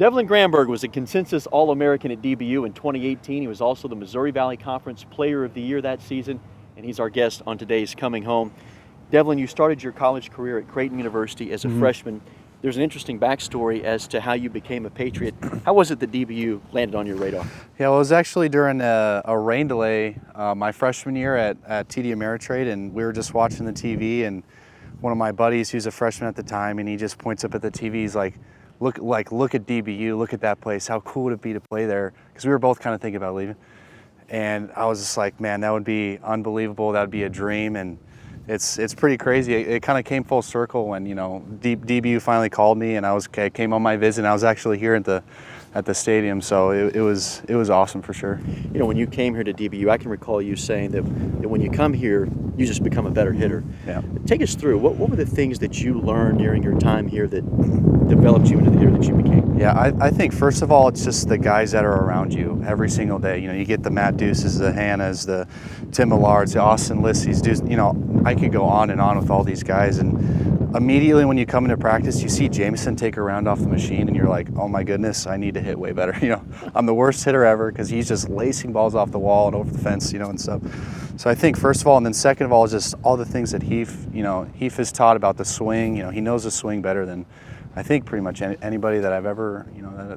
Devlin Granberg was a consensus All-American at DBU in 2018. He was also the Missouri Valley Conference Player of the Year that season, and he's our guest on today's Coming Home. Devlin, you started your college career at Creighton University as a freshman. There's an interesting backstory as to how you became a Patriot. How was it that DBU landed on your radar? Yeah, well, it was actually during a rain delay my freshman year at TD Ameritrade, and we were just watching the TV, and one of my buddies, he was a freshman at the time, and he just points up at the TV. He's like, look at DBU, look at that place. How cool would it be to play there? Because we were both kind of thinking about leaving. And I was just like, man, that would be unbelievable. That would be a dream. And it's pretty crazy. It kind of came full circle when, you know, DBU finally called me, and I came on my visit, and I was actually here at the stadium. So it was awesome for sure. You know, when you came here to DBU, I can recall you saying that when you come here, you just become a better hitter. Yeah. Take us through, what were the things that you learned during your time here that developed you into the hitter that you became? Yeah, I think first of all, it's just the guys that are around you every single day. You know, you get the Matt Deuces, the Hannas, the Tim Millards, the Austin Lisseys. You know, I could go on and on with all these guys, and immediately when you come into practice, you see Jameson take a round off the machine, and you're like, oh my goodness, I need to hit way better. You know, I'm the worst hitter ever because he's just lacing balls off the wall and over the fence, you know, and stuff. So I think first of all, and then second of all, is just all the things that Heath has taught about the swing. You know, he knows the swing better than I think pretty much anybody that I've ever,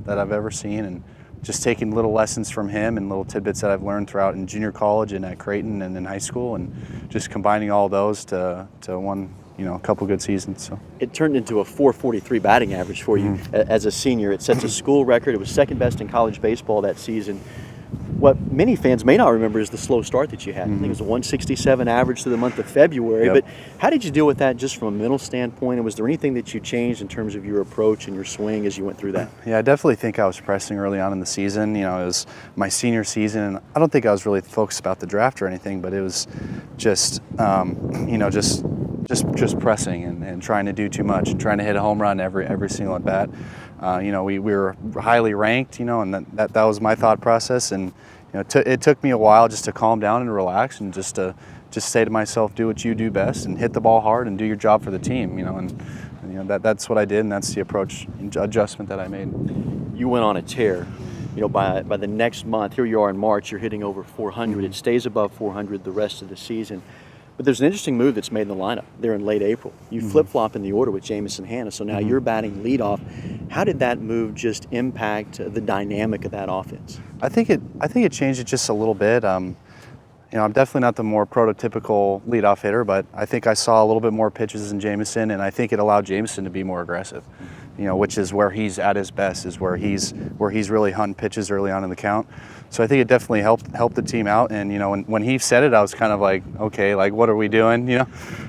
that I've ever seen, and just taking little lessons from him and little tidbits that I've learned throughout in junior college and at Creighton and in high school, and just combining all those to one, a couple good seasons. So it turned into a .443 batting average for you as a senior. It sets a school record. It was second best in college baseball that season. What many fans may not remember is the slow start that you had. I think it was a 167 average through the month of February. Yep. But how did you deal with that just from a mental standpoint? And was there anything that you changed in terms of your approach and your swing as you went through that? Yeah, I definitely think I was pressing early on in the season. You know, it was my senior season, and I don't think I was really focused about the draft or anything, but it was just, just pressing and trying to do too much and trying to hit a home run every single at bat. We were highly ranked, and that was my thought process. And it took me a while just to calm down and relax, and just say to myself, do what you do best and hit the ball hard and do your job for the team. That's what I did, and that's the approach adjustment that I made. You went on a tear. By the next month, here you are in March, you're hitting over 400. It stays above 400 the rest of the season. But there's an interesting move that's made in the lineup there in late April. You flip-flop in the order with Jameson Hanna, so now you're batting leadoff. How did that move just impact the dynamic of that offense? I think it changed it just a little bit. I'm definitely not the more prototypical leadoff hitter, but I think I saw a little bit more pitches than Jameson, and I think it allowed Jameson to be more aggressive. Which is where he's at his best, is where he's really hunting pitches early on in the count. So I think it definitely helped the team out. And when he said it, I was kind of like, okay, like what are we doing?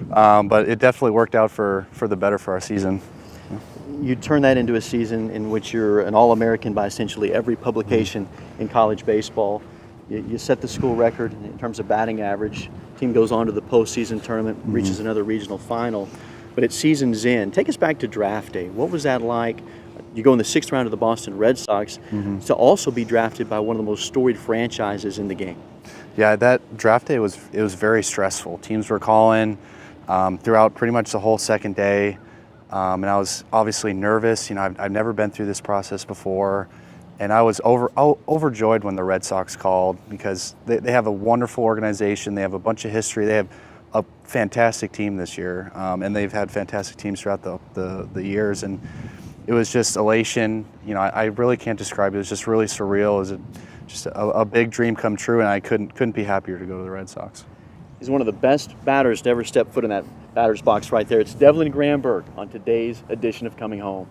But it definitely worked out for the better for our season. You turn that into a season in which you're an All-American by essentially every publication in college baseball. You set the school record in terms of batting average. Team goes on to the postseason tournament, reaches another regional final. But at season's end, take us back to draft day. What was that like? You go in the 6th round of the Boston Red Sox to also be drafted by one of the most storied franchises in the game. Yeah, that draft day was very stressful. Teams were calling throughout pretty much the whole second day, and I was obviously nervous. I've never been through this process before, and I was overjoyed when the Red Sox called, because they have a wonderful organization. They have a bunch of history. They have a fantastic team this year, and they've had fantastic teams throughout the years, and it was just elation. I really can't describe it. It was just really surreal. It was just a big dream come true, and I couldn't be happier to go to the Red Sox. He's one of the best batters to ever step foot in that batter's box right there. It's Devlin Granberg on today's edition of Coming Home.